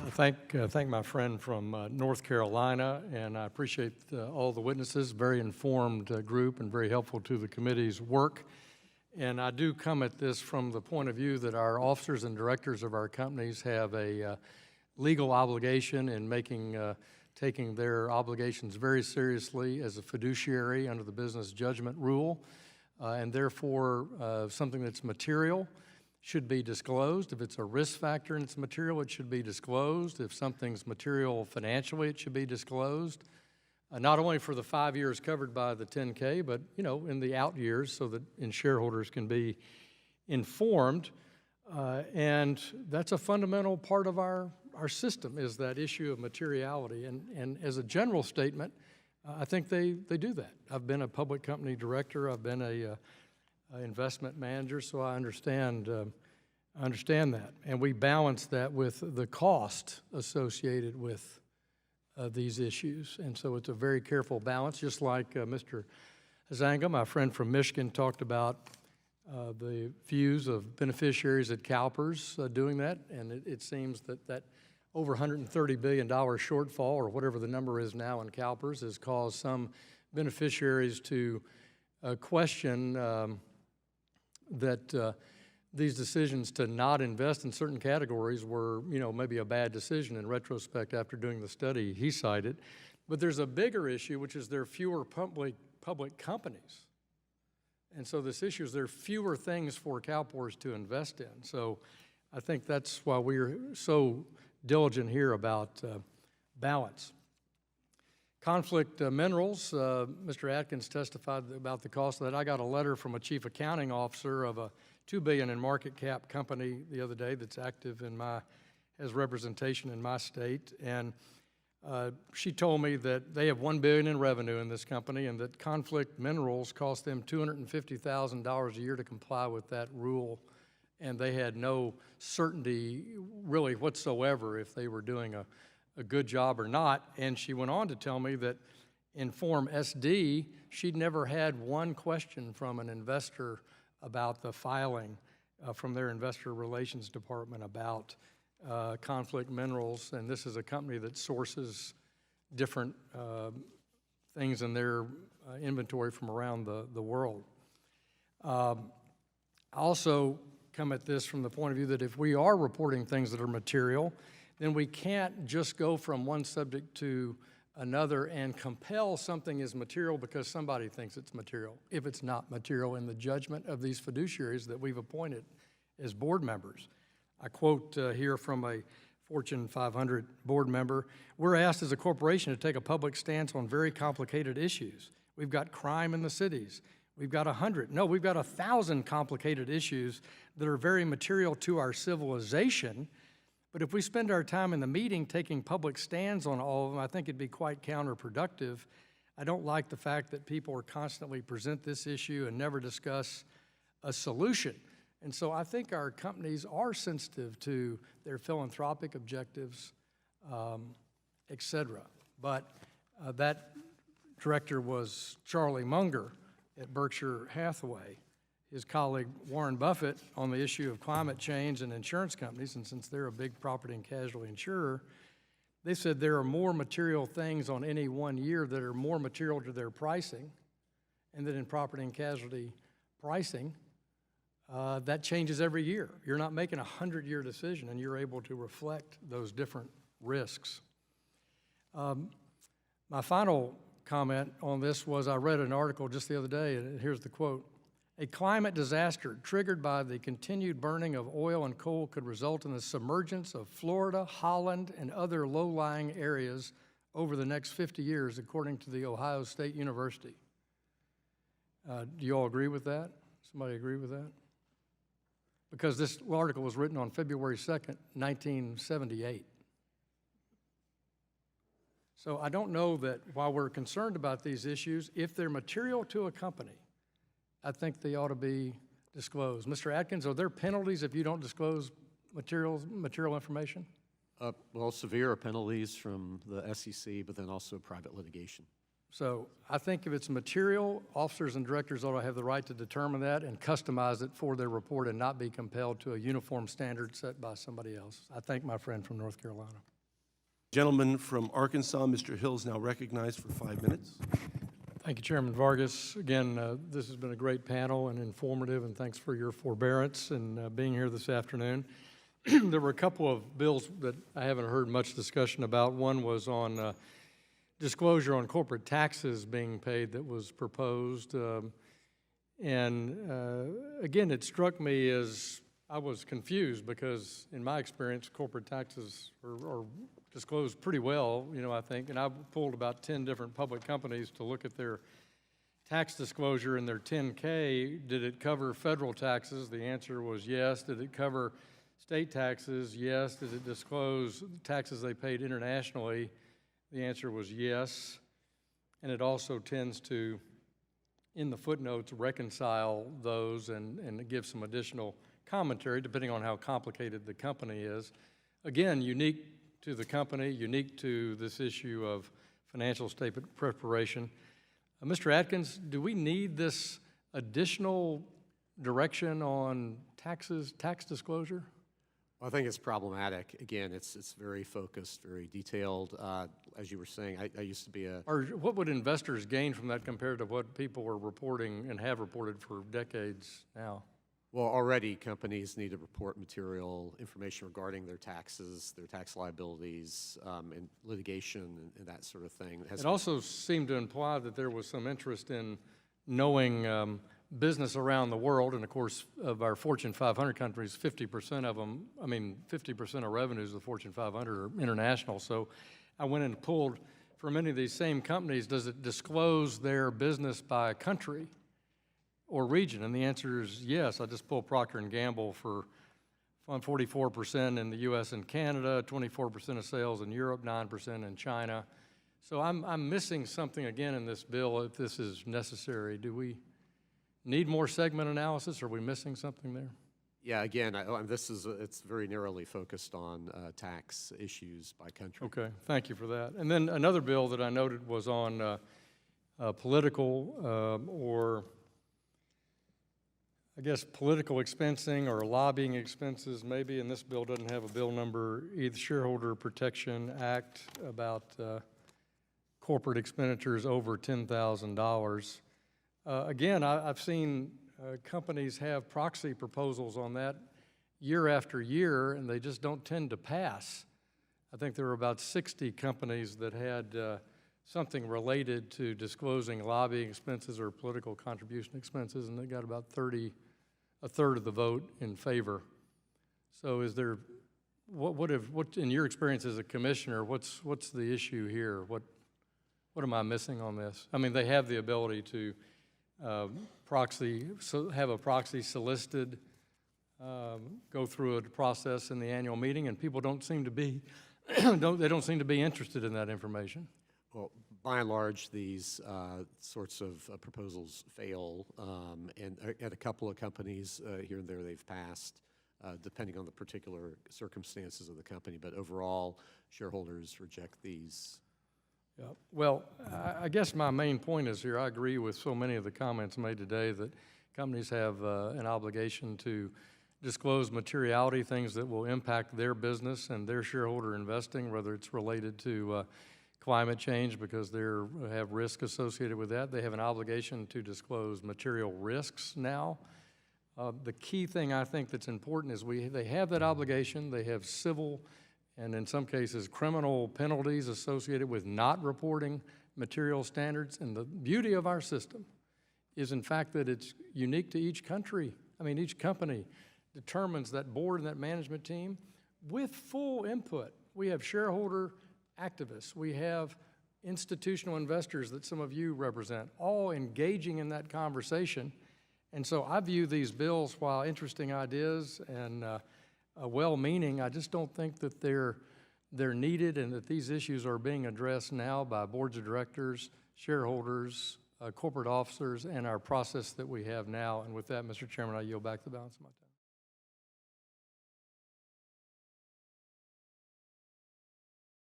Thank my friend from North Carolina, and I appreciate all the witnesses. Very informed group and very helpful to the committee's work. And I do come at this from the point of view that our officers and directors of our companies have a legal obligation in taking their obligations very seriously as a fiduciary under the business judgment rule, and therefore something that's material should be disclosed. If it's a risk factor and it's material, it should be disclosed. If something's material financially, it should be disclosed. Not only for the 5 years covered by the 10K, but in the out years so that shareholders can be informed. And that's a fundamental part of our system, is that issue of materiality. And as a general statement, I think they do that. I've been a public company director. I've been a investment manager, so I understand that. And we balance that with the cost associated with these issues. And so it's a very careful balance, just like Mr. Zanga, my friend from Michigan, talked about the views of beneficiaries at CalPERS doing that. And it seems that over $130 billion shortfall, or whatever the number is now in CalPERS, has caused some beneficiaries to question that these decisions to not invest in certain categories were, maybe a bad decision in retrospect after doing the study he cited. But there's a bigger issue, which is there are fewer public companies. And so this issue is there are fewer things for CalPERS to invest in. So I think that's why we're so diligent here about balance. Conflict minerals, Mr. Atkins testified about the cost of that. I got a letter from a chief accounting officer of a $2 billion in market cap company the other day that's active has representation in my state. And she told me that they have $1 billion in revenue in this company, and that conflict minerals cost them $250,000 a year to comply with that rule. And they had no certainty really whatsoever if they were doing a good job or not. And she went on to tell me that in Form SD, she'd never had one question from an investor about the filing from their investor relations department about conflict minerals. And this is a company that sources different things in their inventory from around the world. I also come at this from the point of view that if we are reporting things that are material, then we can't just go from one subject to another and compel something as material because somebody thinks it's material, if it's not material in the judgment of these fiduciaries that we've appointed as board members. I quote here from a Fortune 500 board member, "We're asked as a corporation to take a public stance on very complicated issues. We've got crime in the cities. We've got 1,000 complicated issues that are very material to our civilization. But if we spend our time in the meeting taking public stands on all of them, I think it'd be quite counterproductive. I don't like the fact that people are constantly present this issue and never discuss a solution." And so I think our companies are sensitive to their philanthropic objectives, et cetera. But that director was Charlie Munger at Berkshire Hathaway. His colleague Warren Buffett on the issue of climate change and insurance companies, and since they're a big property and casualty insurer, they said there are more material things on any 1 year that are more material to their pricing, and that in property and casualty pricing, that changes every year. You're not making a 100-year decision, and you're able to reflect those different risks. My final comment on this was I read an article just the other day, and here's the quote. "A climate disaster triggered by the continued burning of oil and coal could result in the submergence of Florida, Holland, and other low-lying areas over the next 50 years, according to the Ohio State University." Do you all agree with that? Somebody agree with that? Because this article was written on February 2nd, 1978. So I don't know that while we're concerned about these issues, if they're material to a company, I think they ought to be disclosed. Mr. Atkins, are there penalties if you don't disclose material information? Well, severe penalties from the SEC, but then also private litigation. So I think if it's material, officers and directors ought to have the right to determine that and customize it for their report and not be compelled to a uniform standard set by somebody else. I thank my friend from North Carolina. Gentleman from Arkansas, Mr. Hill, is now recognized for 5 minutes. Thank you, Chairman Vargas. Again, this has been a great panel and informative, and thanks for your forbearance and being here this afternoon. There were a couple of bills that I haven't heard much discussion about. One was on disclosure on corporate taxes being paid that was proposed. Again, it struck me as I was confused because in my experience, corporate taxes are disclosed pretty well, I think. And I pulled about 10 different public companies to look at their tax disclosure in their 10K. Did it cover federal taxes? The answer was yes. Did it cover state taxes? Yes. Did it disclose taxes they paid internationally? The answer was yes. And it also tends to, in the footnotes, reconcile those and give some additional commentary depending on how complicated the company is. Again, unique to the company, unique to this issue of financial statement preparation. Mr. Atkins, do we need this additional direction on taxes, tax disclosure? I think it's problematic. Again, it's very focused, very detailed. As you were saying, I used to be a... Or what would investors gain from that compared to what people are reporting and have reported for decades now? Well, already companies need to report material information regarding their taxes, their tax liabilities, and litigation and that sort of thing. It also seemed to imply that there was some interest in knowing business around the world, and of course, of our Fortune 500 countries, 50% of them, 50% of revenues of the Fortune 500 are international. So I went and pulled for many of these same companies, does it disclose their business by country or region? And the answer is yes. I just pulled Procter & Gamble for 44% in the U.S. and Canada, 24% of sales in Europe, 9% in China. So I'm missing something again in this bill if this is necessary. Do we need more segment analysis? Are we missing something there? Yeah, again, it's very narrowly focused on tax issues by country. Okay, thank you for that. And then another bill that I noted was on political or I guess political expensing or lobbying expenses maybe, and this bill doesn't have a bill number, either Shareholder Protection Act about corporate expenditures over $10,000. Again, I've seen companies have proxy proposals on that year after year, and they just don't tend to pass. I think there were about 60 companies that had something related to disclosing lobbying expenses or political contribution expenses, and they got about a third of the vote in favor. So is there, what in your experience as a commissioner, what's the issue here? What am I missing on this? I mean, they have the ability to have a proxy solicited, go through a process in the annual meeting, and people don't seem to be, they don't seem to be interested in that information. Well, by and large, these sorts of proposals fail, and at a couple of companies here and there they've passed, depending on the particular circumstances of the company. But overall, shareholders reject these. Yeah. Well, I guess my main point is here, I agree with so many of the comments made today that companies have an obligation to disclose materiality, things that will impact their business and their shareholder investing, whether it's related to climate change because they have risk associated with that. They have an obligation to disclose material risks now. The key thing I think that's important is they have that obligation. They have civil and in some cases criminal penalties associated with not reporting material standards. And the beauty of our system is in fact that it's unique to each country. I mean, each company determines that board and that management team with full input. We have shareholder activists. We have institutional investors that some of you represent, all engaging in that conversation. And so I view these bills, while interesting ideas and well-meaning, I just don't think that they're needed and that these issues are being addressed now by boards of directors, shareholders, corporate officers, and our process that we have now. And with that, Mr. Chairman, I yield back the balance of my time.